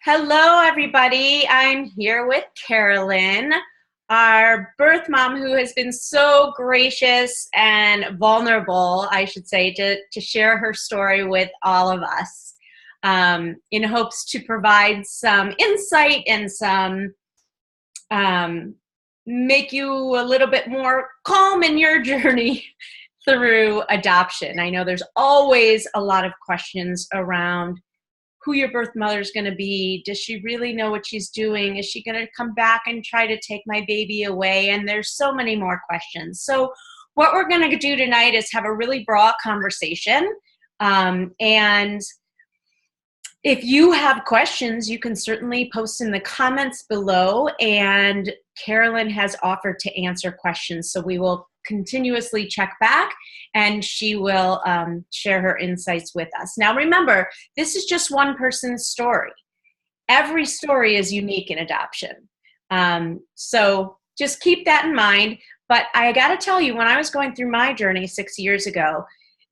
Hello, everybody. I'm here with Carolyn, our birth mom, who has been so gracious and vulnerable, I should say, to share her story with all of us in hopes to provide some insight and some make you a little bit more calm in your journey through adoption. I know there's always a lot of questions around who your birth mother is going to be. Does she really know what she's doing? Is she going to come back and try to take my baby away? And there's so many more questions. So what we're going to do tonight is have a really broad conversation. And if you have questions, you can certainly post in the comments below, and Carolyn has offered to answer questions. So we will continuously check back, and she will share her insights with us. Now remember, this is just one person's story. Every story is unique in adoption. So just keep that in mind. But I got to tell you, when I was going through my journey 6 years ago,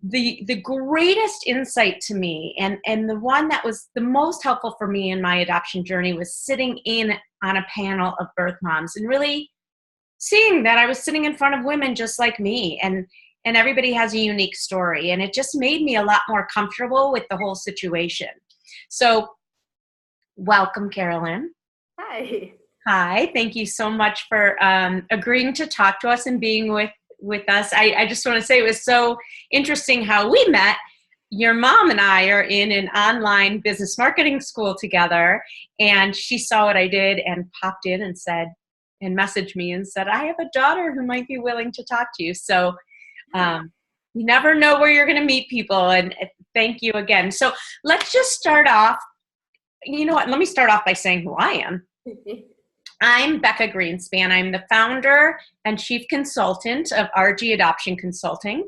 the greatest insight to me, and the one that was the most helpful for me in my adoption journey, was sitting in on a panel of birth moms and really seeing that I was sitting in front of women just like me, and everybody has a unique story. And it just made me a lot more comfortable with the whole situation. So welcome, Carolyn. Hi. Hi, thank you so much for agreeing to talk to us and being with us. I just want to say it was so interesting how we met. Your mom and I are in an online business marketing school together, and she saw what I did and popped in and said, and messaged me and said, I have a daughter who might be willing to talk to you. So you never know where you're going to meet people. And thank you again. So let's just start off. You know what? Let me start off by saying who I am. I'm Becca Greenspan. I'm the founder and chief consultant of RG Adoption Consulting.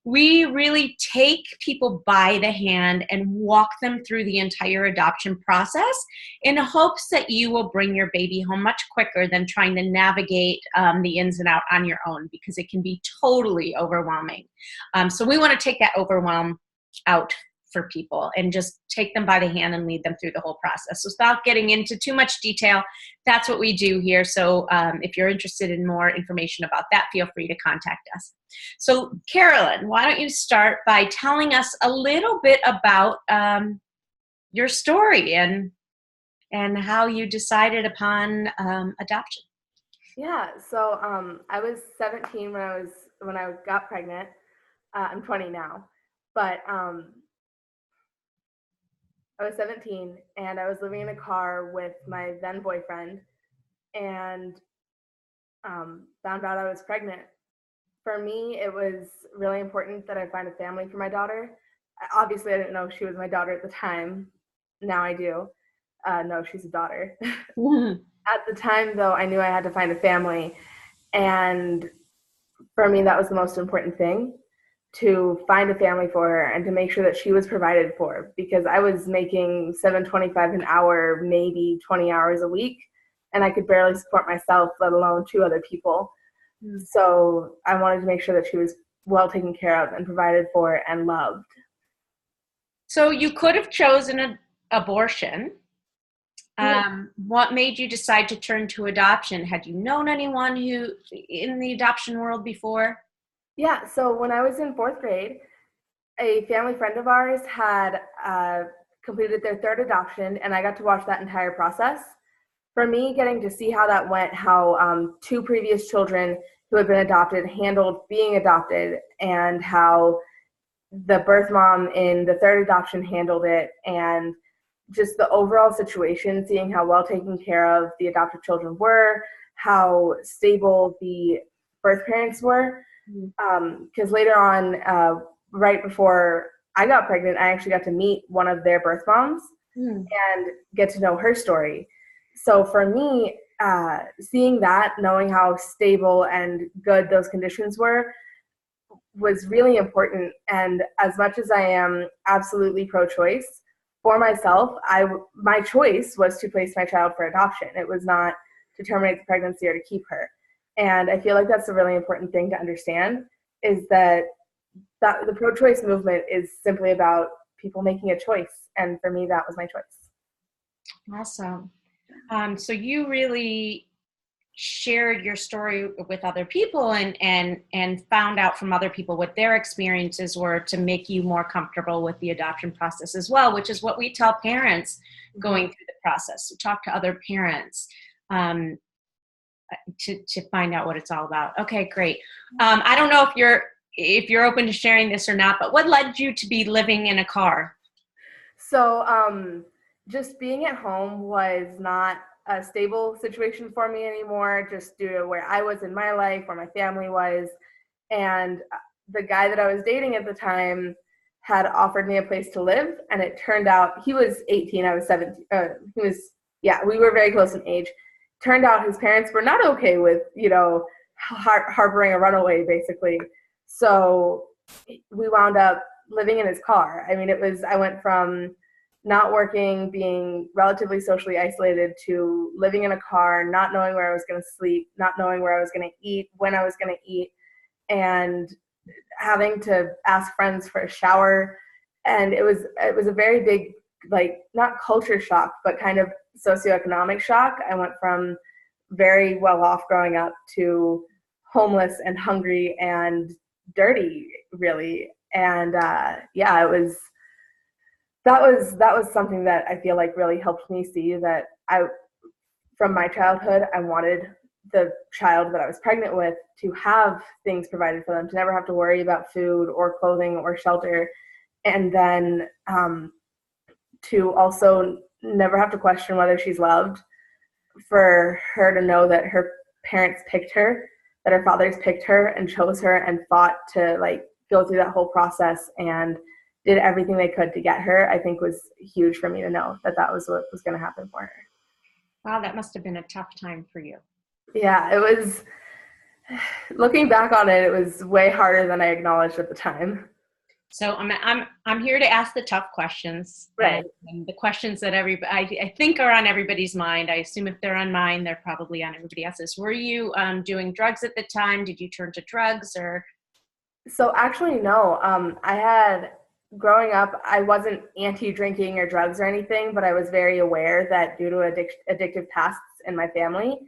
We really take people by the hand and walk them through the entire adoption process in hopes that you will bring your baby home much quicker than trying to navigate the ins and out on your own, because it can be totally overwhelming. So we want to take that overwhelm out for people and just take them by the hand and lead them through the whole process. So without getting into too much detail, that's what we do here. So if you're interested in more information about that, feel free to contact us. So Carolyn, why don't you start by telling us a little bit about your story and how you decided upon adoption. Yeah, so I was 17 when I got pregnant. I'm 20 now, but I was 17 and I was living in a car with my then boyfriend, and found out I was pregnant. For me, it was really important that I find a family for my daughter. Obviously, I didn't know she was my daughter at the time. Now I do. No, she's a daughter. At the time, though, I knew I had to find a family. And for me, that was the most important thing, to find a family for her and to make sure that she was provided for, because I was making $7.25 an hour, maybe 20 hours a week, and I could barely support myself, let alone two other people. So I wanted to make sure that she was well taken care of and provided for and loved. So you could have chosen an abortion. What made you decide to turn to adoption? Had you known anyone who in the adoption world before? Yeah, so when I was in 4th grade, a family friend of ours had completed their 3rd adoption, and I got to watch that entire process. For me, getting to see how that went, how 2 previous children who had been adopted handled being adopted, and how the birth mom in the 3rd adoption handled it, and just the overall situation, seeing how well taken care of the adopted children were, how stable the birth parents were. Because later on, right before I got pregnant, I actually got to meet one of their birth moms and get to know her story. So for me, seeing that, knowing how stable and good those conditions were, was really important. And as much as I am absolutely pro-choice, for myself, my choice was to place my child for adoption. It was not to terminate the pregnancy or to keep her. And I feel like that's a really important thing to understand, is that the pro-choice movement is simply about people making a choice. And for me, that was my choice. Awesome. So you really shared your story with other people and found out from other people what their experiences were to make you more comfortable with the adoption process as well, which is what we tell parents going through the process, to talk to other parents, to find out what it's all about. Okay, great. I don't know if you're open to sharing this or not, but what led you to be living in a car? So just being at home was not a stable situation for me anymore, just due to where I was in my life, where my family was. And the guy that I was dating at the time had offered me a place to live. And it turned out he was 18, I was 17. We were very close in age. Turned out his parents were not okay with, harboring a runaway, basically. So we wound up living in his car. I mean, I went from not working, being relatively socially isolated, to living in a car, not knowing where I was going to sleep, not knowing where I was going to eat, when I was going to eat, and having to ask friends for a shower. And it was a very big, not culture shock, but kind of socioeconomic shock. I went from very well off growing up to homeless and hungry and dirty, really. And that was something that I feel like really helped me see that from my childhood, I wanted the child that I was pregnant with to have things provided for them, to never have to worry about food or clothing or shelter. And then to also never have to question whether she's loved, for her to know that her parents picked her, that her fathers picked her and chose her and fought to go through that whole process and did everything they could to get her, I think was huge for me to know that was what was going to happen for her. Wow, that must have been a tough time for you. Yeah, it was. Looking back on it, it was way harder than I acknowledged at the time. So I'm here to ask the tough questions, right? And the questions that I think are on everybody's mind. I assume if they're on mine, they're probably on everybody else's. Were you doing drugs at the time? Did you turn to drugs or? So actually, no. Growing up, I wasn't anti-drinking or drugs or anything, but I was very aware that due to addictive pasts in my family,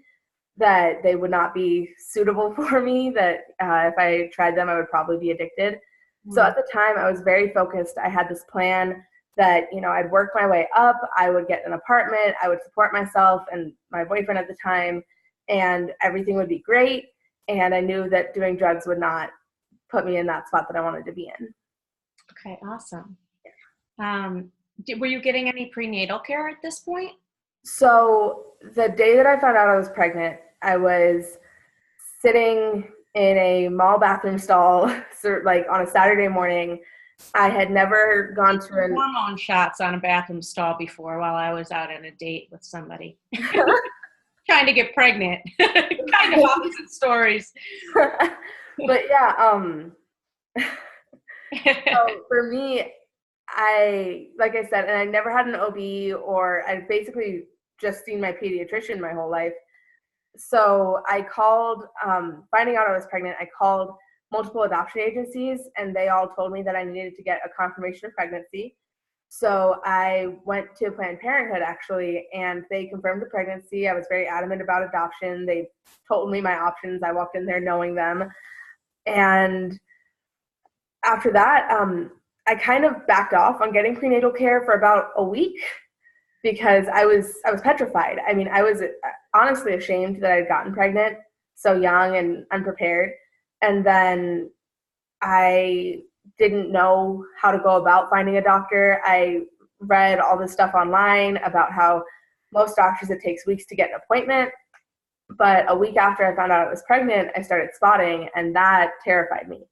that they would not be suitable for me, that if I tried them, I would probably be addicted. Mm-hmm. So at the time, I was very focused. I had this plan that, I'd work my way up. I would get an apartment. I would support myself and my boyfriend at the time, and everything would be great. And I knew that doing drugs would not put me in that spot that I wanted to be in. Okay, awesome. Were you getting any prenatal care at this point? So the day that I found out I was pregnant, I was sitting in a mall bathroom stall, on a Saturday morning. I had never gone to hormone shots on a bathroom stall before while I was out on a date with somebody. Trying to get pregnant. Kind of opposite stories. But yeah, so for me, like I said, and I never had an OB, or I basically just seen my pediatrician my whole life. So I called, finding out I was pregnant, I called multiple adoption agencies, and they all told me that I needed to get a confirmation of pregnancy. So I went to Planned Parenthood, actually, and they confirmed the pregnancy. I was very adamant about adoption. They told me my options. I walked in there knowing them. And after that, I kind of backed off on getting prenatal care for about a week because I was petrified. I mean, I was honestly ashamed that I'd gotten pregnant so young and unprepared. And then I didn't know how to go about finding a doctor. I read all this stuff online about how most doctors, it takes weeks to get an appointment. But a week after I found out I was pregnant, I started spotting, and that terrified me.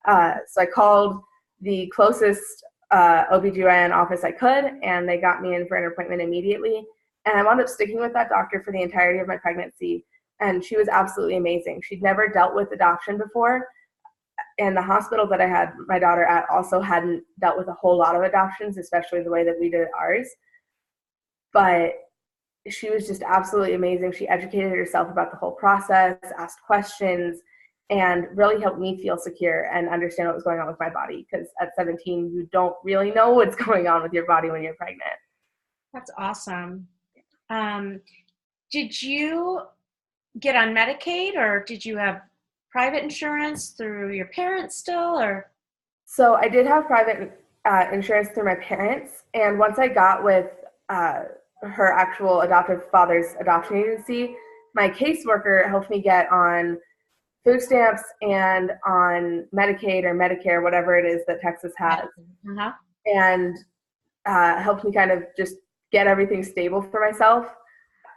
So I called the closest OBGYN office I could, and they got me in for an appointment immediately. And I wound up sticking with that doctor for the entirety of my pregnancy. And she was absolutely amazing. She'd never dealt with adoption before. And the hospital that I had my daughter at also hadn't dealt with a whole lot of adoptions, especially the way that we did ours. But she was just absolutely amazing. She educated herself about the whole process, asked questions, and really helped me feel secure and understand what was going on with my body. Because at 17, you don't really know what's going on with your body when you're pregnant. That's awesome. Um, did you get on Medicaid, or did you have private insurance through your parents still, or? So I did have private insurance through my parents, and once I got with uh, her actual adoptive father's adoption agency, my caseworker helped me get on food stamps and on Medicaid or Medicare, whatever it is that Texas has, Uh-huh. and helped me kind of just get everything stable for myself.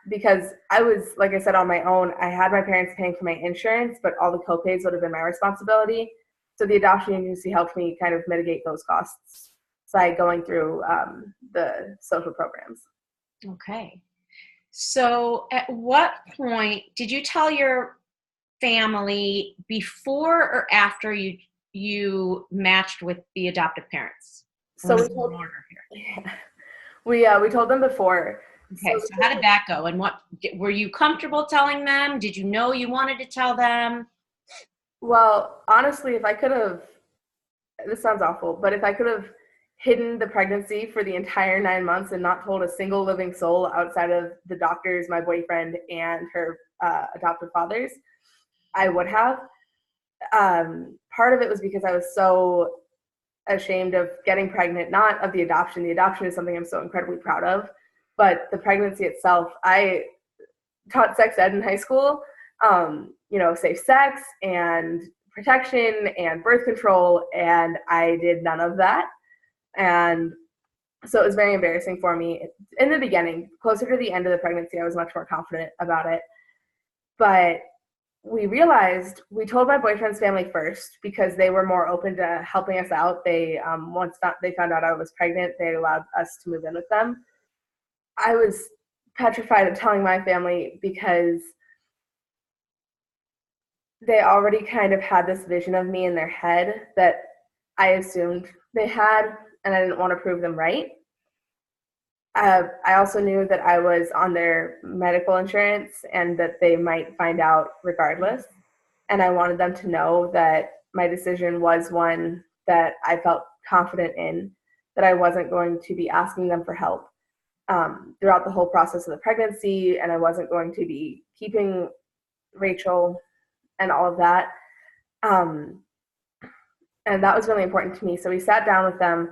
Because I was, like I said, on my own. I had my parents paying for my insurance, but all the copays would have been my responsibility. So the adoption agency helped me kind of mitigate those costs by going through the social programs. Okay. So at what point did you tell your family, before or after you matched with the adoptive parents? So we told, yeah, we told them before. Okay, so how did that go? And what were you comfortable telling them? Did you know you wanted to tell them? Well, honestly, if I could have, this sounds awful, but if I could have hidden the pregnancy for the entire 9 months and not told a single living soul outside of the doctors, my boyfriend, and her adoptive fathers, I would have. Part of it was because I was so ashamed of getting pregnant, not of the adoption. The adoption is something I'm so incredibly proud of, but the pregnancy itself. I taught sex ed in high school, safe sex and protection and birth control, and I did none of that. And so it was very embarrassing for me in the beginning. Closer to the end of the pregnancy, I was much more confident about it. But we told my boyfriend's family first because they were more open to helping us out. They once they found out I was pregnant, they allowed us to move in with them. I was petrified of telling my family because they already kind of had this vision of me in their head that I assumed they had, and I didn't want to prove them right. I also knew that I was on their medical insurance and that they might find out regardless. And I wanted them to know that my decision was one that I felt confident in, that I wasn't going to be asking them for help throughout the whole process of the pregnancy, and I wasn't going to be keeping Rachel and all of that. And that was really important to me. So we sat down with them,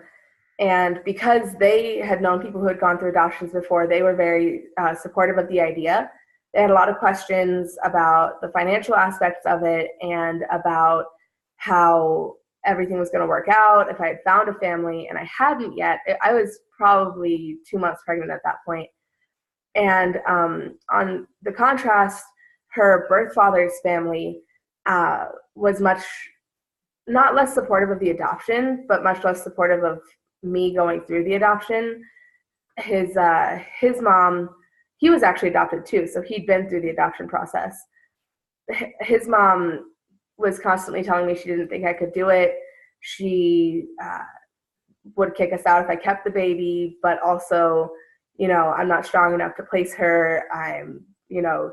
and because they had known people who had gone through adoptions before, they were very supportive of the idea. They had a lot of questions about the financial aspects of it and about how everything was going to work out, if I had found a family, and I hadn't yet. I was probably 2 months pregnant at that point. And on the contrast, her birth father's family was much, not less supportive of the adoption, but much less supportive of me going through the adoption. His mom, he was actually adopted too, so he'd been through the adoption process. His mom was constantly telling me she didn't think I could do it. She would kick us out if I kept the baby, but also, I'm not strong enough to place her. I'm,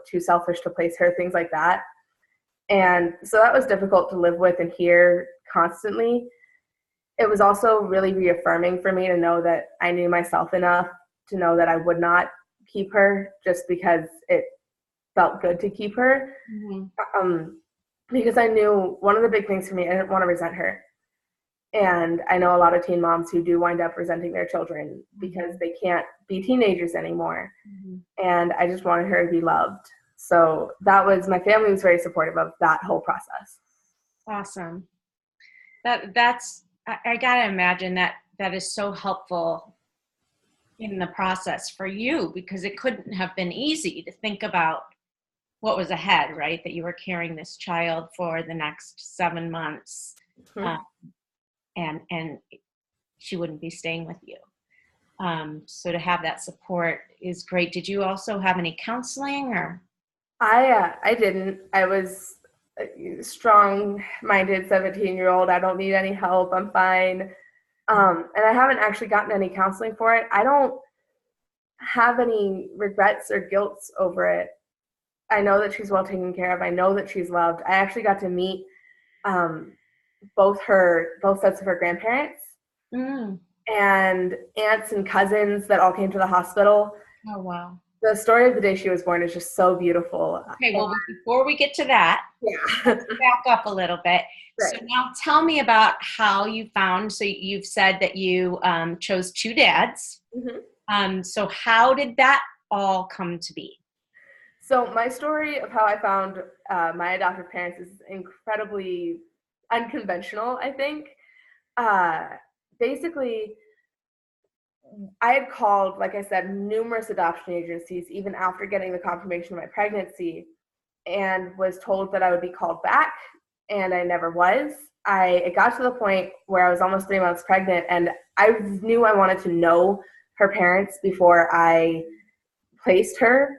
too selfish to place her, things like that. And so that was difficult to live with and hear constantly. It was also really reaffirming for me to know that I knew myself enough to know that I would not keep her just because it felt good to keep her. Mm-hmm. Because I knew one of the big things for me, I didn't want to resent her. And I know a lot of teen moms who do wind up resenting their children because they can't be teenagers anymore. Mm-hmm. And I just wanted her to be loved. So my family was very supportive of that whole process. Awesome. That's, I gotta imagine that is so helpful in the process for you, because it couldn't have been easy to think about what was ahead, right? That you were carrying this child for the next 7 months, mm-hmm. And she wouldn't be staying with you. So to have that support is great. Did you also have any counseling, or? I didn't. I was a strong-minded 17-year-old. I don't need any help. I'm fine. And I haven't actually gotten any counseling for it. I don't have any regrets or guilt over it. I know that she's well taken care of. I know that she's loved. I actually got to meet both sets of her grandparents and aunts and cousins that all came to the hospital. Oh, wow. The story of the day she was born is just so beautiful. Okay, well, before we get to that, Yeah. back up a little bit. Right. So now tell me about how you found, so you've said that you chose two dads. So how did that all come to be? So my story of how I found my adoptive parents is incredibly unconventional, I think. Uh, Basically, I had called, like I said, numerous adoption agencies even after getting the confirmation of my pregnancy, and was told that I would be called back, and I never was. It got to the point where I was almost 3 months pregnant, and I knew I wanted to know her parents before I placed her.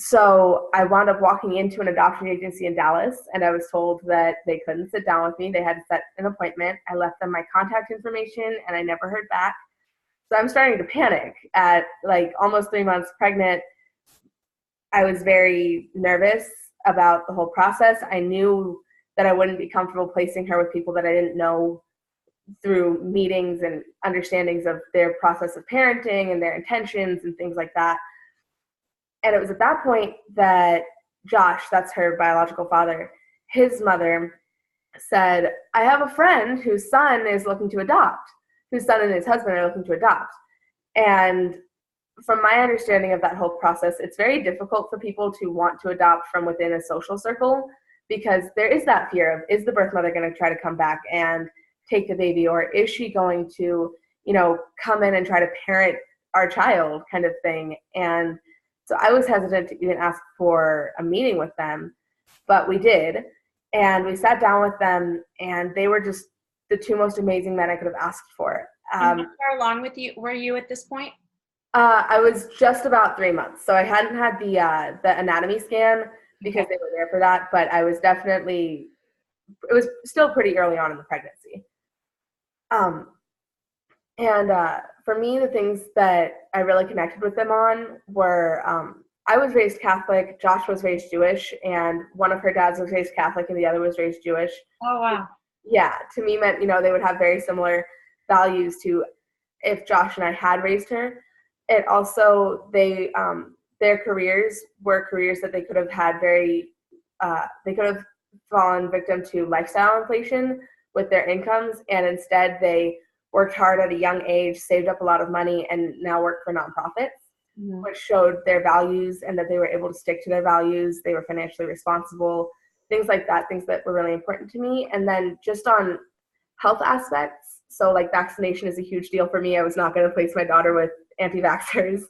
So I wound up walking into an adoption agency in Dallas, and I was told that they couldn't sit down with me. They had to set an appointment. I left them my contact information, and I never heard back. So I'm starting to panic at like almost 3 months pregnant. I was very nervous about the whole process. I knew that I wouldn't be comfortable placing her with people that I didn't know through meetings and understandings of their process of parenting and their intentions and things like that. And it was at that point that Josh, that's her biological father, his mother said, I have a friend whose son is looking to adopt, whose son and his husband are looking to adopt. And from my understanding of that whole process, it's very difficult for people to want to adopt from within a social circle, because there is that fear of, is the birth mother going to try to come back and take the baby, or is she going to, come in and try to parent our child, kind of thing. And so I was hesitant to even ask for a meeting with them, but we did. And we sat down with them, and they were just the two most amazing men I could have asked for. And how far along were you at this point? I was just about 3 months. So I hadn't had the anatomy scan because they were there for that, but I was definitely, it was still pretty early on in the pregnancy. For me, the things that I really connected with them on were, I was raised Catholic, Josh was raised Jewish, and one of her dads was raised Catholic and the other was raised Jewish. Oh, wow. Yeah, to me meant, they would have very similar values to if Josh and I had raised her. It also, their careers were careers that they could have had they could have fallen victim to lifestyle inflation with their incomes, and instead they worked hard at a young age, saved up a lot of money, and now work for nonprofits, which showed their values and that they were able to stick to their values. They were financially responsible, things like that, things that were really important to me. And then just on health aspects, so like vaccination is a huge deal for me. I was not going to place my daughter with anti-vaxxers.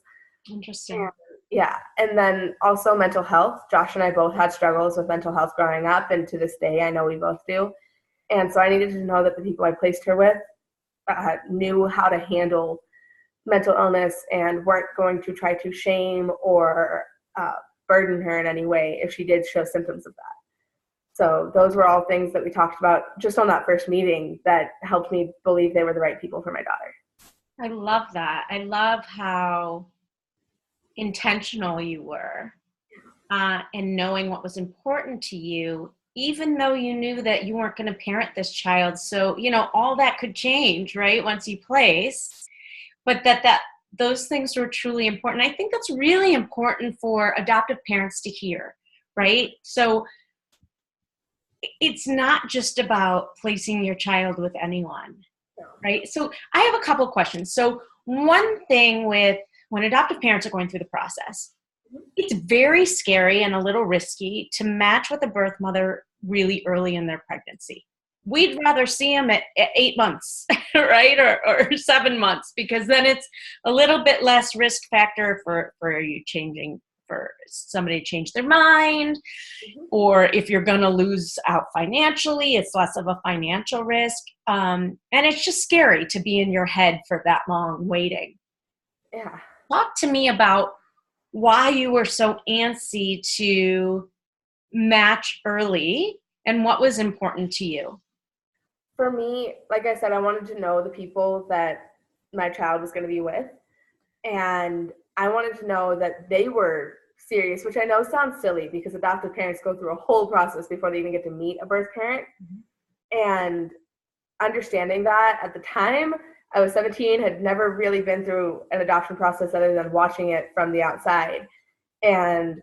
Interesting. Yeah. And then also mental health. Josh and I both had struggles with mental health growing up, and to this day, I know we both do. And so I needed to know that the people I placed her with knew how to handle mental illness and weren't going to try to shame or burden her in any way if she did show symptoms of that. So those were all things that we talked about just on that first meeting that helped me believe they were the right people for my daughter. I love that. I love how intentional you were and knowing what was important to you, even though you knew that you weren't going to parent this child. So, all that could change, right, once you place, but that those things were truly important. I think that's really important for adoptive parents to hear, right? So it's not just about placing your child with anyone, right? So I have a couple of questions. So one thing with when adoptive parents are going through the process, it's very scary and a little risky to match with a birth mother really early in their pregnancy. We'd rather see them at 8 months, right? Or 7 months, because then it's a little bit less risk factor for you changing, for somebody to change their mind, or if you're going to lose out financially, it's less of a financial risk. And it's just scary to be in your head for that long waiting. Yeah. Talk to me about why you were so antsy to match early and what was important to you. For me, like I said, I wanted to know the people that my child was going to be with. And I wanted to know that they were serious, which I know sounds silly because adoptive parents go through a whole process before they even get to meet a birth parent. And understanding that at the time, I was 17, had never really been through an adoption process other than watching it from the outside. And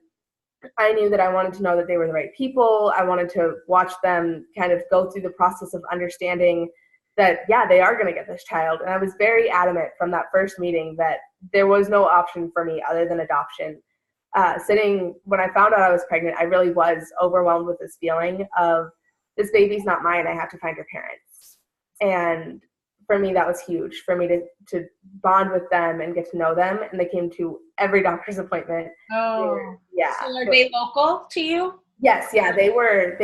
I knew that I wanted to know that they were the right people. I wanted to watch them kind of go through the process of understanding that, yeah, they are going to get this child. And I was very adamant from that first meeting that there was no option for me other than adoption. When I found out I was pregnant, I really was overwhelmed with this feeling of, this baby's not mine. I have to find her parents. And for me, that was huge for me to bond with them and get to know them. And they came to every doctor's appointment. Oh, yeah. So are they local to you? Yes, yeah, they were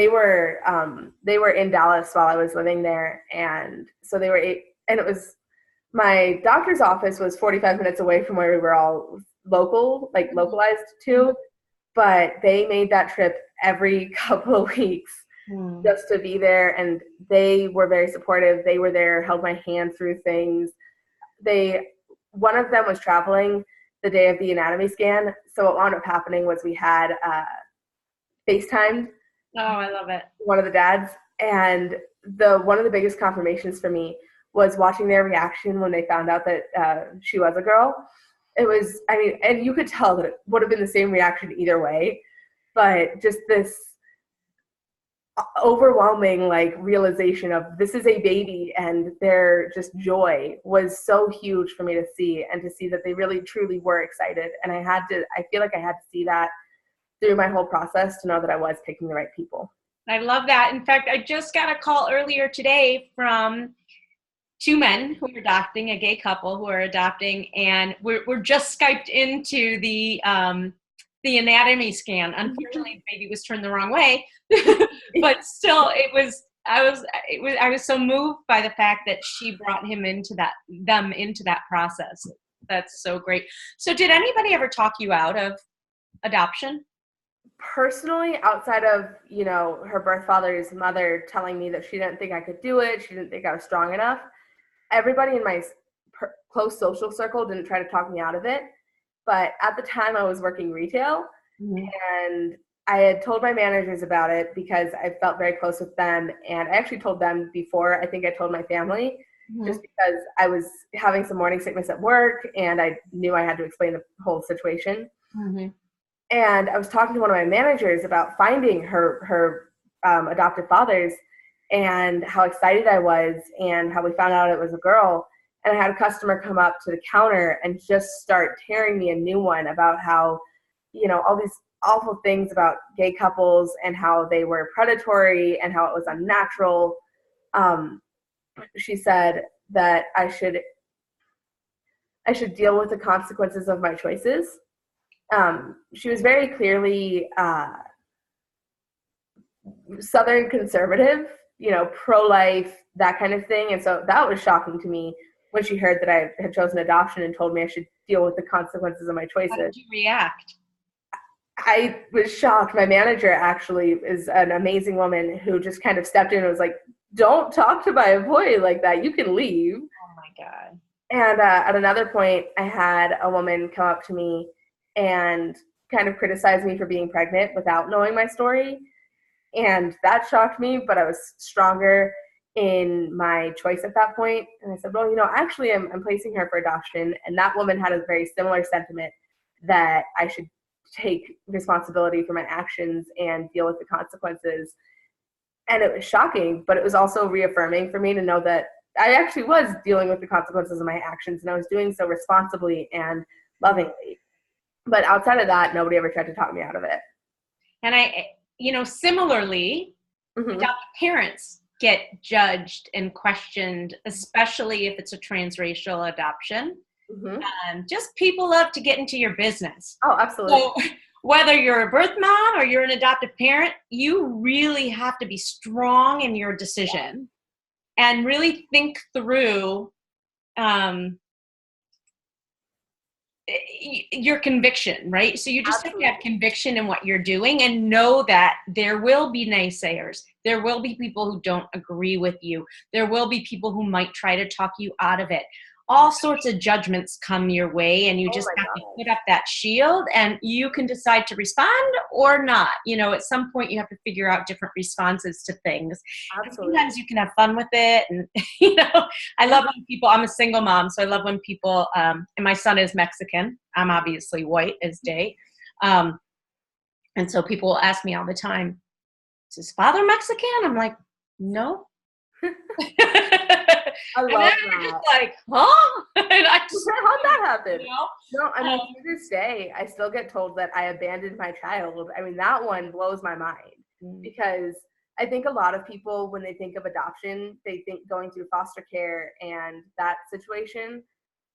in Dallas while I was living there, and so they were and it was, my doctor's office was 45 minutes away from where we were all localized to, but they made that trip every couple of weeks just to be there, and they were very supportive. They were there, held my hand through things. One of them was traveling the day of the anatomy scan, so what wound up happening was we had FaceTimed. Oh, I love it. One of the dads, and one of the biggest confirmations for me was watching their reaction when they found out that she was a girl. It was, and you could tell that it would have been the same reaction either way, but just this overwhelming realization of, this is a baby, and their just joy was so huge for me to see, and to see that they really truly were excited. And I feel like I had to see that through my whole process to know that I was picking the right people. I love that. In fact, I just got a call earlier today from two men who are adopting, a gay couple who are adopting, and we're just Skyped into the anatomy scan. Unfortunately, the baby was turned the wrong way, but still, I was so moved by the fact that she brought them into that process. That's so great. So, did anybody ever talk you out of adoption? Personally, outside of, her birth father's mother telling me that she didn't think I could do it, she didn't think I was strong enough, everybody in my close social circle didn't try to talk me out of it. But at the time, I was working retail, and I had told my managers about it because I felt very close with them. And I actually told them before I think I told my family, just because I was having some morning sickness at work, and I knew I had to explain the whole situation. And I was talking to one of my managers about finding her adoptive fathers, and how excited I was, and how we found out it was a girl. And I had a customer come up to the counter and just start tearing me a new one about how, all these awful things about gay couples, and how they were predatory, and how it was unnatural. She said that I should deal with the consequences of my choices. She was very clearly Southern conservative, pro-life, that kind of thing. And so that was shocking to me when she heard that I had chosen adoption and told me I should deal with the consequences of my choices. How did you react? I was shocked. My manager actually is an amazing woman who just kind of stepped in and was like, don't talk to my employee like that. You can leave. Oh, my God. And at another point, I had a woman come up to me and kind of criticize me for being pregnant without knowing my story. And that shocked me, but I was stronger in my choice at that point. And I said, well, actually I'm placing her for adoption. And that woman had a very similar sentiment, that I should take responsibility for my actions and deal with the consequences. And it was shocking, but it was also reaffirming for me to know that I actually was dealing with the consequences of my actions, and I was doing so responsibly and lovingly. But outside of that, nobody ever tried to talk me out of it. And similarly, adoptive parents get judged and questioned, especially if it's a transracial adoption. Just people love to get into your business. Oh, absolutely. So whether you're a birth mom or you're an adoptive parent, you really have to be strong in your decision and really think through your conviction, right? So you just have to have conviction in what you're doing, and know that there will be naysayers. There will be people who don't agree with you. There will be people who might try to talk you out of it. all sorts of judgments come your way, and you Oh just my have to God. put up that shield, and you can decide to respond or not. At some point you have to figure out different responses to things. And Absolutely. sometimes you can have fun with it. And, I love when people, I'm a single mom, so I love when people, and my son is Mexican. I'm obviously white as day. And so people will ask me all the time, is his father Mexican? I'm like, no. I And love then they're just that. like, huh? And I just, How'd that happen? No, I mean, Um, to this day, I still get told that I abandoned my child. I mean, that one blows my mind because I think a lot of people, when they think of adoption, they think going through foster care and that situation.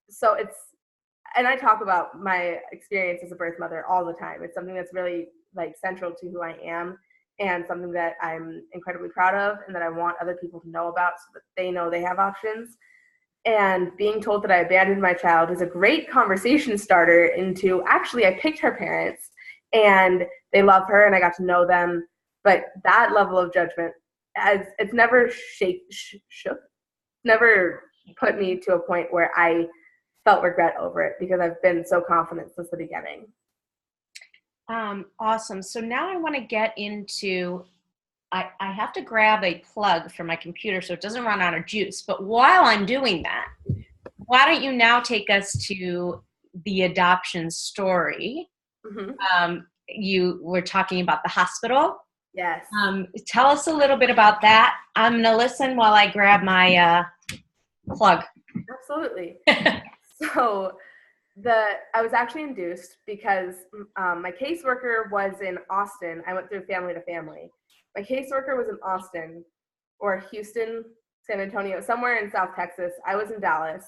So and I talk about my experience as a birth mother all the time. It's something that's really central to who I am and something that I'm incredibly proud of and that I want other people to know about so that they know they have options. And being told that I abandoned my child is a great conversation starter into, actually, I picked her parents and they love her and I got to know them. But that level of judgment, it's never never put me to a point where I felt regret over it because I've been so confident since the beginning. Awesome. So now I want to get into, I have to grab a plug for my computer so it doesn't run out of juice. But while I'm doing that, why don't you now take us to the adoption story? Mm-hmm. You were talking about the hospital. Yes. Tell us a little bit about that. I'm going to listen while I grab my plug. Absolutely. So I was actually induced because my caseworker was in Austin. I went through family to family. My caseworker was in Austin or Houston, San Antonio, somewhere in South Texas. I was in Dallas.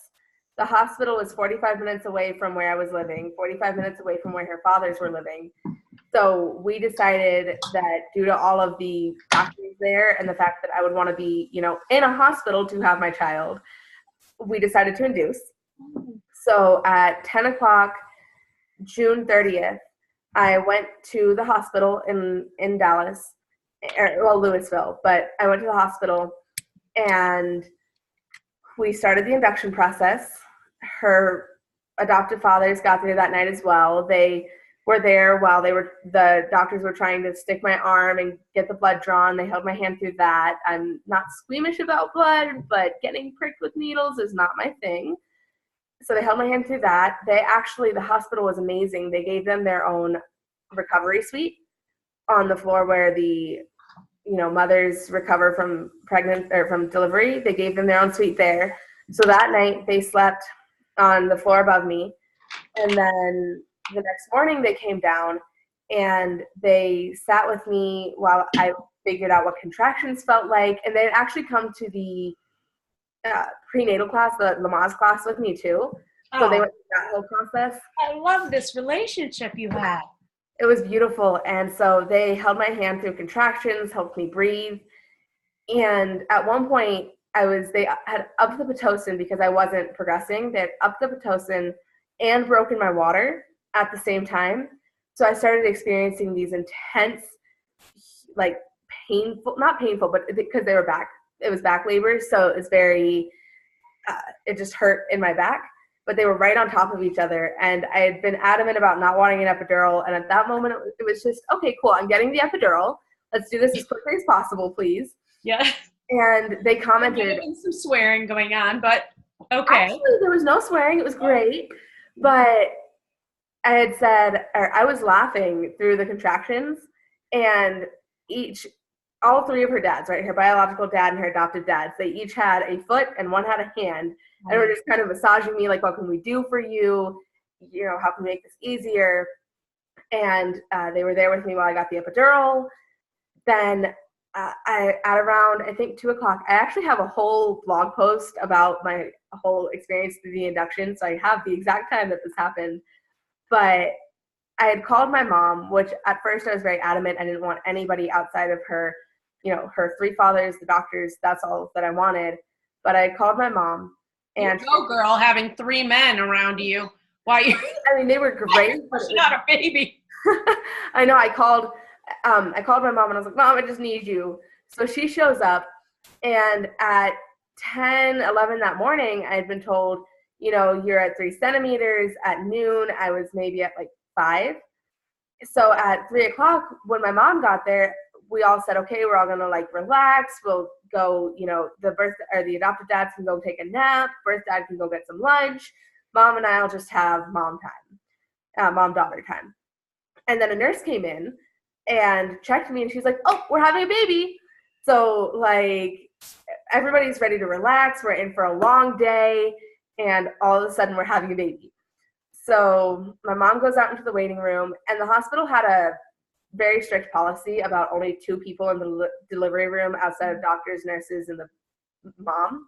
The hospital was 45 minutes away from where I was living, 45 minutes away from where her fathers were living. So we decided that due to all of the doctors there and the fact that I would want to be, in a hospital to have my child, we decided to induce. So at 10 o'clock, June 30th, I went to the hospital in Dallas, Louisville, but I went to the hospital and we started the induction process. Her adoptive fathers got there that night as well. They were there while the doctors were trying to stick my arm and get the blood drawn. They held my hand through that. I'm not squeamish about blood, but getting pricked with needles is not my thing. So they held my hand through that. The hospital was amazing. They gave them their own recovery suite on the floor where the, mothers recover from from delivery. They gave them their own suite there. So that night they slept on the floor above me. And then the next morning they came down and they sat with me while I figured out what contractions felt like. And they'd actually come to the prenatal class, the Lamaze class with me too. So they went through that whole process. I love this relationship you have. It was beautiful. And so they held my hand through contractions, helped me breathe. And at one point they had upped the Pitocin because I wasn't progressing. They had upped the Pitocin and broken my water at the same time. So I started experiencing these intense, not painful, but because they were back, it was back labor. So it's very, it just hurt in my back, but they were right on top of each other. And I had been adamant about not wanting an epidural. And at that moment, it was just, okay, cool. I'm getting the epidural. Let's do this as quickly as possible, please. Yeah. And they commented. Some swearing going on, but okay. Actually, there was no swearing. It was great. But I had said, or I was laughing through the contractions, and all three of her dads, right, her biological dad and her adoptive dads, they each had a foot and one had a hand, and were just kind of massaging me, like, what can we do for you? How can we make this easier? And they were there with me while I got the epidural. Then at around, I think, 2 o'clock, I actually have a whole blog post about my whole experience through the induction, so I have the exact time that this happened. But I had called my mom, which at first I was very adamant. I didn't want anybody outside of her, her three fathers, the doctors, that's all that I wanted. But I called my mom. And no girl having three men around you. Why? I mean, they were great. But not a baby. I know. I called my mom and I was like, Mom, I just need you. So she shows up, and at 10, 11 that morning, I had been told, you're at 3 centimeters. At noon, I was maybe at like 5. So at 3 o'clock, when my mom got there, we all said, okay, we're all going to like relax. We'll go, the adopted dads can go take a nap. Birth dad can go get some lunch. Mom and I'll just have mom time, mom-daughter time. And then a nurse came in and checked me, and she's like, oh, we're having a baby. So like everybody's ready to relax. We're in for a long day, and all of a sudden we're having a baby. So my mom goes out into the waiting room, and the hospital had a very strict policy about only 2 people in the delivery room outside of doctors, nurses, and the mom.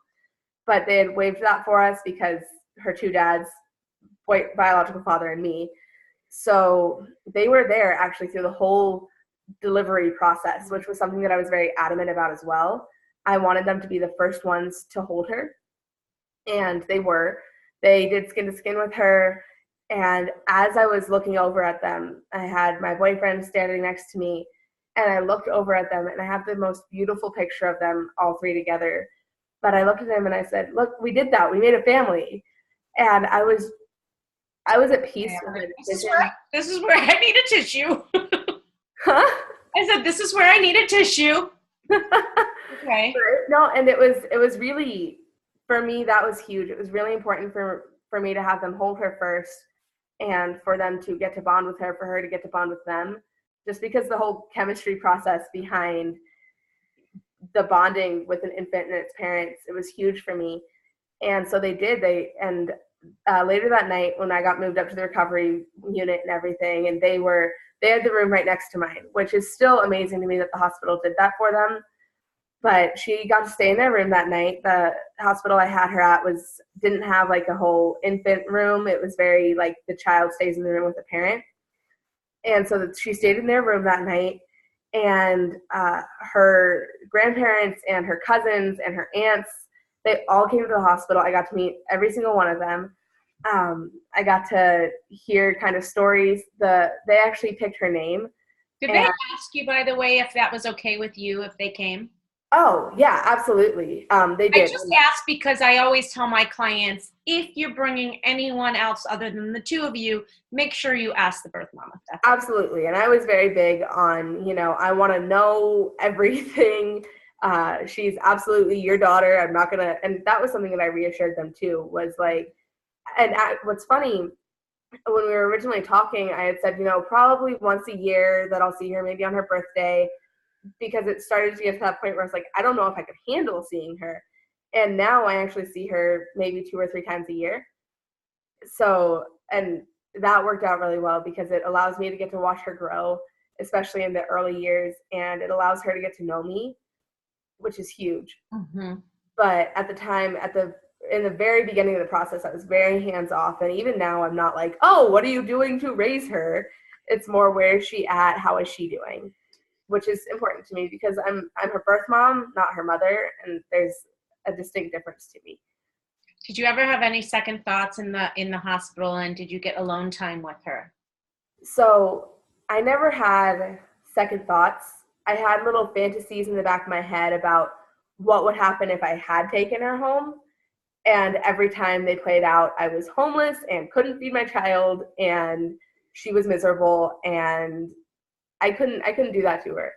But they had waived that for us because her 2 dads, biological father and me. So they were there actually through the whole delivery process, which was something that I was very adamant about as well. I wanted them to be the first ones to hold her, and they were. They did skin to skin with her. And as I was looking over at them, I had my boyfriend standing next to me, and I looked over at them, and I have the most beautiful picture of them all 3 together. But I looked at him and I said, look, we did that. We made a family. And I was at peace with my decision. This is where I need a tissue. Huh? I said, this is where I need a tissue. Okay. No, and it was really, for me, that was huge. It was really important for me to have them hold her first, and for them to get to bond with her, for her to get to bond with them, just because the whole chemistry process behind the bonding with an infant and its parents, it was huge for me. And so they did. Later that night, when I got moved up to the recovery unit and everything, and they had the room right next to mine, which is still amazing to me that the hospital did that for them. But she got to stay in their room that night. The hospital I had her at didn't have like a whole infant room. It was very like the child stays in the room with the parent. And so she stayed in their room that night. And her grandparents and her cousins and her aunts, they all came to the hospital. I got to meet every single one of them. I got to hear kind of stories. They actually picked her name. Did they ask you, by the way, if that was okay with you if they came? Oh, yeah, absolutely. They did. I just asked because I always tell my clients, if you're bringing anyone else other than the 2 of you, make sure you ask the birth mama. Absolutely. And I was very big on, I want to know everything. She's absolutely your daughter. I'm not going to, and that was something that I reassured them too, was like, what's funny, when we were originally talking, I had said, probably once a year that I'll see her, maybe on her birthday, because it started to get to that point where I was like, I don't know if I could handle seeing her. And now I actually see her maybe 2 or 3 times a year. So, and that worked out really well because it allows me to get to watch her grow, especially in the early years. And it allows her to get to know me, which is huge. Mm-hmm. But at the time, in the very beginning of the process, I was very hands off. And even now I'm not like, oh, what are you doing to raise her? It's more, where is she at? How is she doing? Which is important to me because I'm her birth mom, not her mother, and there's a distinct difference to me. Did you ever have any second thoughts in the hospital, and did you get alone time with her? So I never had second thoughts. I had little fantasies in the back of my head about what would happen if I had taken her home. And every time they played out, I was homeless and couldn't feed my child, and she was miserable, and I couldn't do that to her.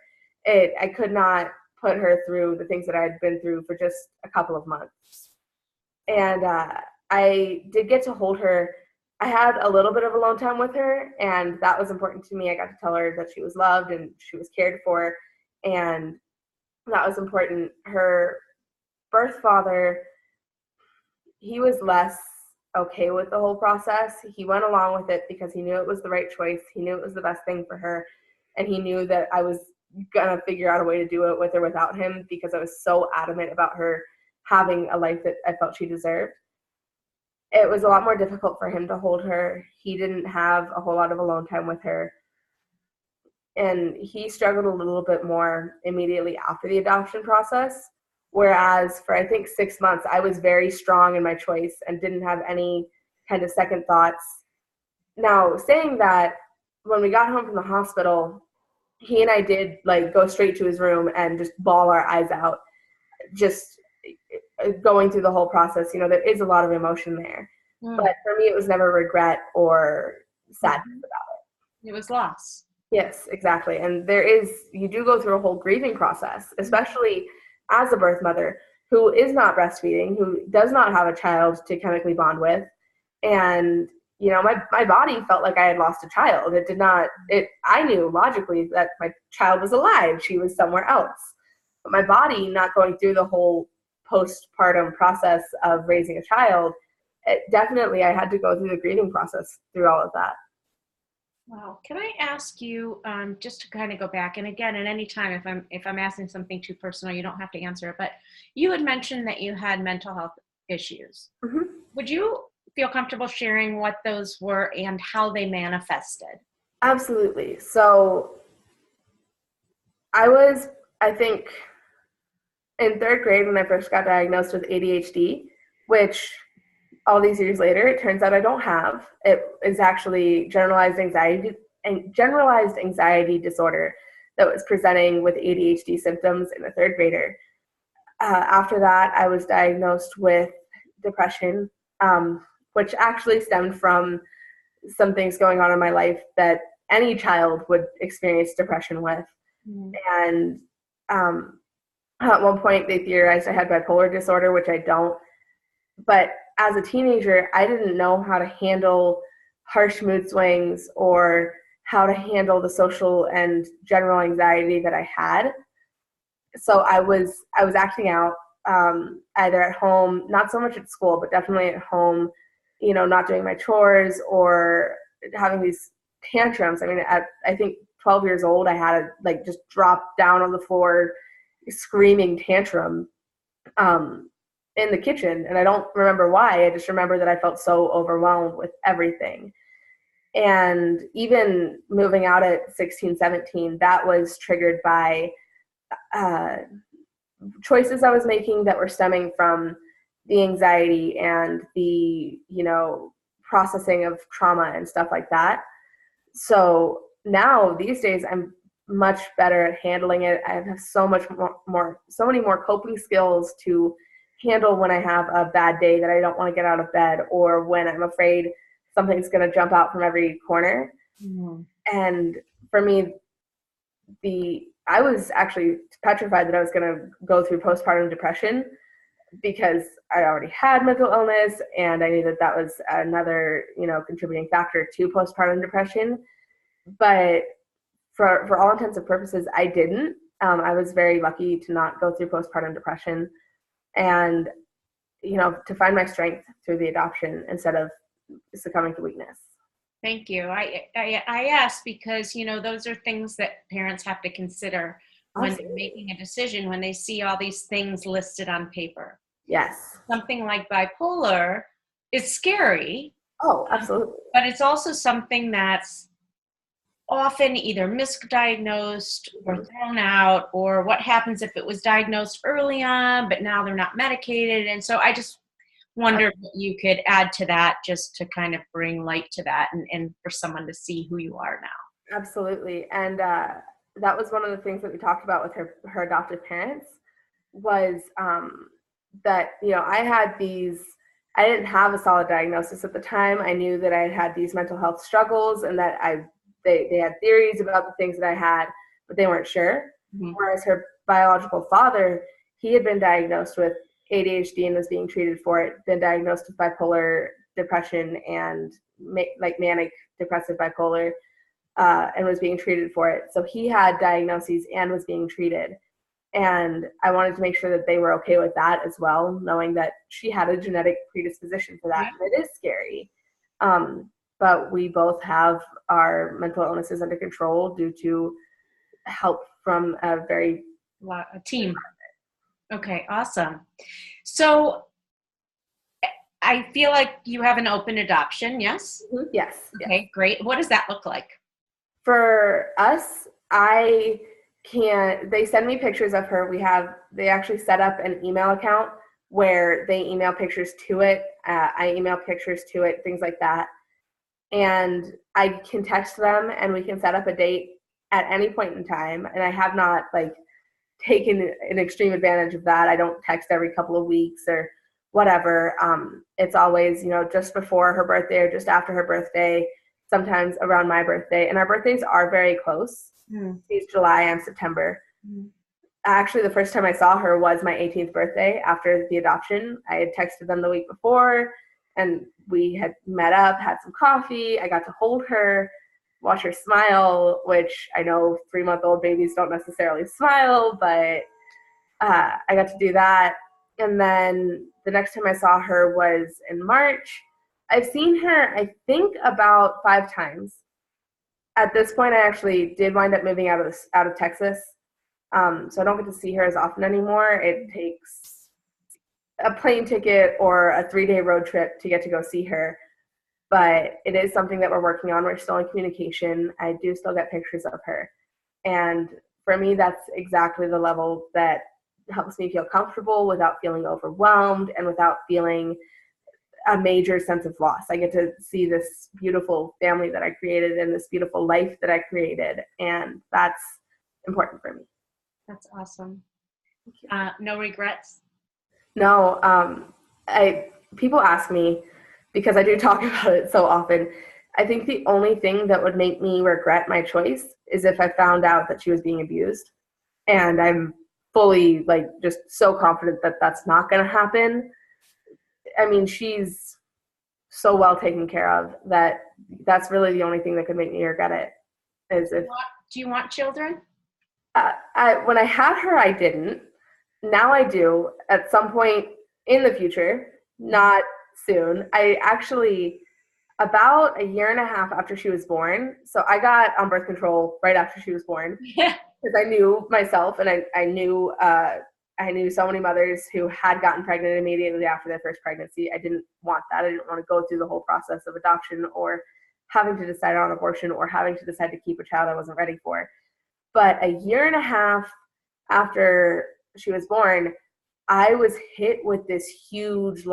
I could not put her through the things that I had been through for just a couple of months. And I did get to hold her. I had a little bit of alone time with her, and that was important to me. I got to tell her that she was loved and she was cared for, and that was important. Her birth father, he was less okay with the whole process. He went along with it because he knew it was the right choice. He knew it was the best thing for her. And he knew that I was going to figure out a way to do it with or without him, because I was so adamant about her having a life that I felt she deserved. It was a lot more difficult for him to hold her. He didn't have a whole lot of alone time with her. And he struggled a little bit more immediately after the adoption process. Whereas for, I think, 6 months, I was very strong in my choice and didn't have any kind of second thoughts. Now, saying that, when we got home from the hospital, he and I did go straight to his room and just bawl our eyes out, just going through the whole process. There is a lot of emotion there. Mm. But for me, it was never regret or sadness about It was loss. it. Yes, exactly. And you do go through a whole grieving process, especially as a birth mother who is not breastfeeding, who does not have a child to chemically bond with. And, my body felt like I had lost a child. I knew logically that my child was alive. She was somewhere else. But my body not going through the whole postpartum process of raising a child, I had to go through the grieving process through all of that. Wow. Can I ask you, just to kind of go back, and again, at any time, if I'm asking something too personal, you don't have to answer it, but you had mentioned that you had mental health issues. Mm-hmm. Would you feel comfortable sharing what those were and how they manifested? Absolutely. So I think, in third grade when I first got diagnosed with ADHD, which all these years later, it turns out I don't have. It is actually generalized anxiety disorder that was presenting with ADHD symptoms in a third grader. After that, I was diagnosed with depression, which actually stemmed from some things going on in my life that any child would experience depression with. Mm. And at one point, they theorized I had bipolar disorder, which I don't. But as a teenager, I didn't know how to handle harsh mood swings or how to handle the social and general anxiety that I had. So I was acting out, either at home, not so much at school, but definitely at home, not doing my chores or having these tantrums. I mean, at I think 12 years old, I had to just drop down on the floor, screaming tantrum in the kitchen. And I don't remember why. I just remember that I felt so overwhelmed with everything. And even moving out at 16, 17, that was triggered by choices I was making that were stemming from the anxiety and the, processing of trauma and stuff like that. So now these days I'm much better at handling it. I have so many more coping skills to handle when I have a bad day that I don't want to get out of bed, or when I'm afraid something's going to jump out from every corner. Mm-hmm. And for me, I was actually petrified that I was going to go through postpartum depression, because I already had mental illness and I knew that was another, contributing factor to postpartum depression. But for all intents and purposes, I didn't. I was very lucky to not go through postpartum depression, and, to find my strength through the adoption instead of succumbing to weakness. Thank you. I asked because, those are things that parents have to consider when Absolutely. they're making a decision, when they see all these things listed on paper. Yes. Something like bipolar is scary. Oh, absolutely. But it's also something that's often either misdiagnosed or thrown out, or what happens if it was diagnosed early on, but now they're not medicated. And so I just wondered what you could add to that, just to kind of bring light to that, and for someone to see who you are now. Absolutely. And that was one of the things that we talked about with her adoptive parents, was that, I didn't have a solid diagnosis at the time. I knew that I had these mental health struggles, and that they had theories about the things that I had, but they weren't sure. Mm-hmm. Whereas her biological father, he had been diagnosed with ADHD and was being treated for it, been diagnosed with bipolar depression and manic depressive bipolar, and was being treated for it. So he had diagnoses and was being treated. And I wanted to make sure that they were okay with that as well, knowing that she had a genetic predisposition for that. Yeah. And it is scary. But we both have our mental illnesses under control due to help from a team. Okay, awesome. So I feel like you have an open adoption, yes? Mm-hmm. Yes. Okay, yes. Great. What does that look like? For us, they send me pictures of her. They actually set up an email account where they email pictures to it. I email pictures to it, things like that. And I can text them and we can set up a date at any point in time. And I have not taken an extreme advantage of that. I don't text every couple of weeks or whatever. It's always, just before her birthday or just after her birthday, sometimes around my birthday. And our birthdays are very close. She's July, I'm September. Actually, the first time I saw her was my 18th birthday after the adoption. I had texted them the week before, and we had met up, had some coffee. I got to hold her, watch her smile, which I know 3-month-old babies don't necessarily smile, but I got to do that. And then the next time I saw her was in March. I've seen her, I think, about 5 times. At this point, I actually did wind up moving out of Texas. So I don't get to see her as often anymore. It takes a plane ticket or a 3-day road trip to get to go see her. But it is something that we're working on. We're still in communication. I do still get pictures of her. And for me, that's exactly the level that helps me feel comfortable without feeling overwhelmed and without feeling a major sense of loss. I get to see this beautiful family that I created and this beautiful life that I created. And that's important for me. That's awesome. No regrets? No. People ask me, because I do talk about it so often, I think the only thing that would make me regret my choice is if I found out that she was being abused. And I'm fully just so confident that that's not going to happen. I mean, she's so well taken care of that that's really the only thing that could make me regret it. Do you want children? When I had her, I didn't. Now I do at some point in the future, not soon. I actually, about a year and a half after she was born, so I got on birth control right after she was born. Yeah. Because I knew myself, and I knew so many mothers who had gotten pregnant immediately after their first pregnancy. I didn't want that. I didn't want to go through the whole process of adoption or having to decide on abortion or having to decide to keep a child I wasn't ready for. But a year and a half after she was born, I was hit with this huge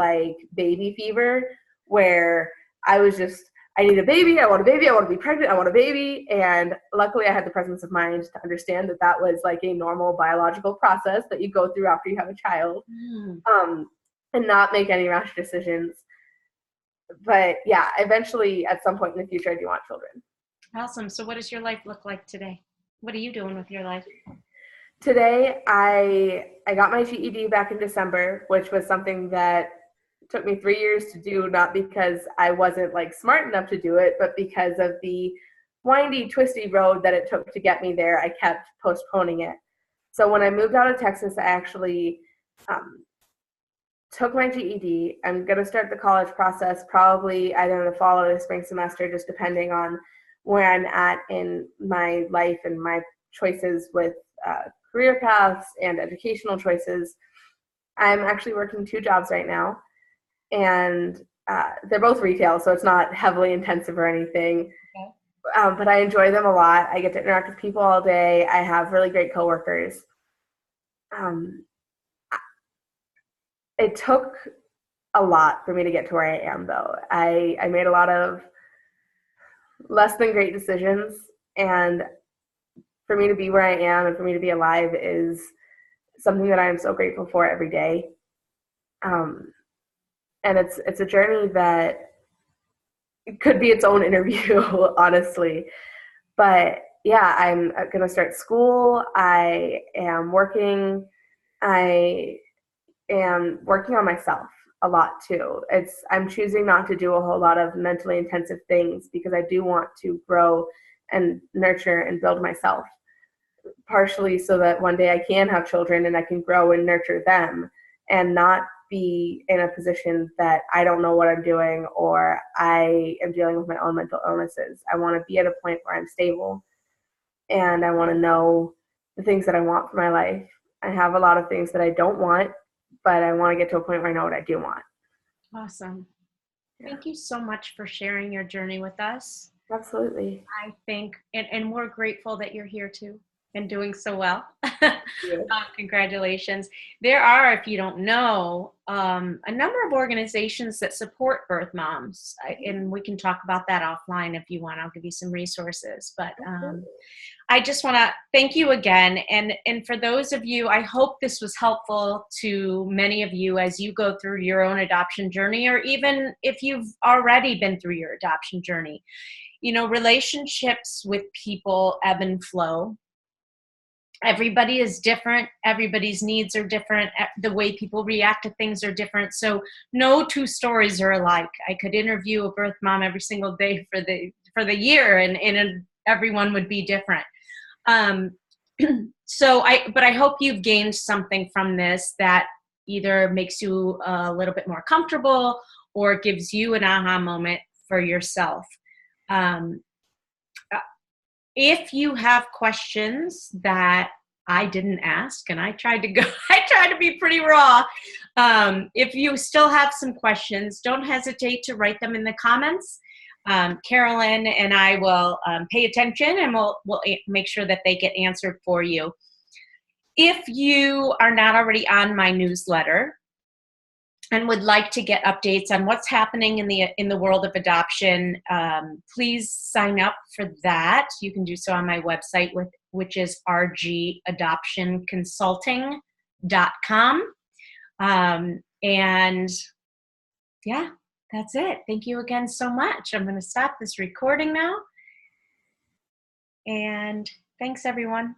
baby fever where I was just, I need a baby, I want a baby, I want to be pregnant, I want a baby. And luckily I had the presence of mind to understand that that was a normal biological process that you go through after you have a child, and not make any rash decisions. But yeah, eventually at some point in the future, I do want children. Awesome. So what does your life look like today? What are you doing with your life? Today, I got my GED back in December, which was something that took me 3 years to do, not because I wasn't smart enough to do it, but because of the windy, twisty road that it took to get me there. I kept postponing it. So when I moved out of Texas, I actually took my GED. I'm going to start the college process probably either in the fall or the spring semester, just depending on where I'm at in my life and my choices with career paths and educational choices. I'm actually working 2 jobs right now, and they're both retail, so it's not heavily intensive or anything. Okay. But I enjoy them a lot. I get to interact with people all day. I have really great coworkers. It took a lot for me to get to where I am, though. I made a lot of less than great decisions, and for me to be where I am and for me to be alive is something that I am so grateful for every day. And it's a journey that could be its own interview, honestly. But yeah, I'm going to start school. I am working. I am working on myself a lot too. I'm choosing not to do a whole lot of mentally intensive things because I do want to grow and nurture and build myself, partially so that one day I can have children and I can grow and nurture them and not be in a position that I don't know what I'm doing or I am dealing with my own mental illnesses. I want to be at a point where I'm stable and I want to know the things that I want for my life. I have a lot of things that I don't want, but I want to get to a point where I know what I do want. Awesome. Yeah. Thank you so much for sharing your journey with us. Absolutely. I think, and we're grateful that you're here too and doing so well. Congratulations. There are, if you don't know, a number of organizations that support birth moms, and we can talk about that offline if you want. I'll give you some resources. But I just want to thank you again. And for those of you, I hope this was helpful to many of you as you go through your own adoption journey, or even if you've already been through your adoption journey. You know, relationships with people ebb and flow. Everybody is different. Everybody's needs are different. The way people react to things are different. So no two stories are alike. I could interview a birth mom every single day for the year, and everyone would be different. But I hope you've gained something from this that either makes you a little bit more comfortable or gives you an aha moment for yourself. If you have questions that I didn't ask, and I tried to be pretty raw. If you still have some questions, don't hesitate to write them in the comments. Carolyn and I will pay attention, and we'll make sure that they get answered for you. If you are not already on my newsletter and would like to get updates on what's happening in the world of adoption, please sign up for that. You can do so on my website, which is rgadoptionconsulting.com. And yeah, that's it. Thank you again so much. I'm going to stop this recording now. And thanks, everyone.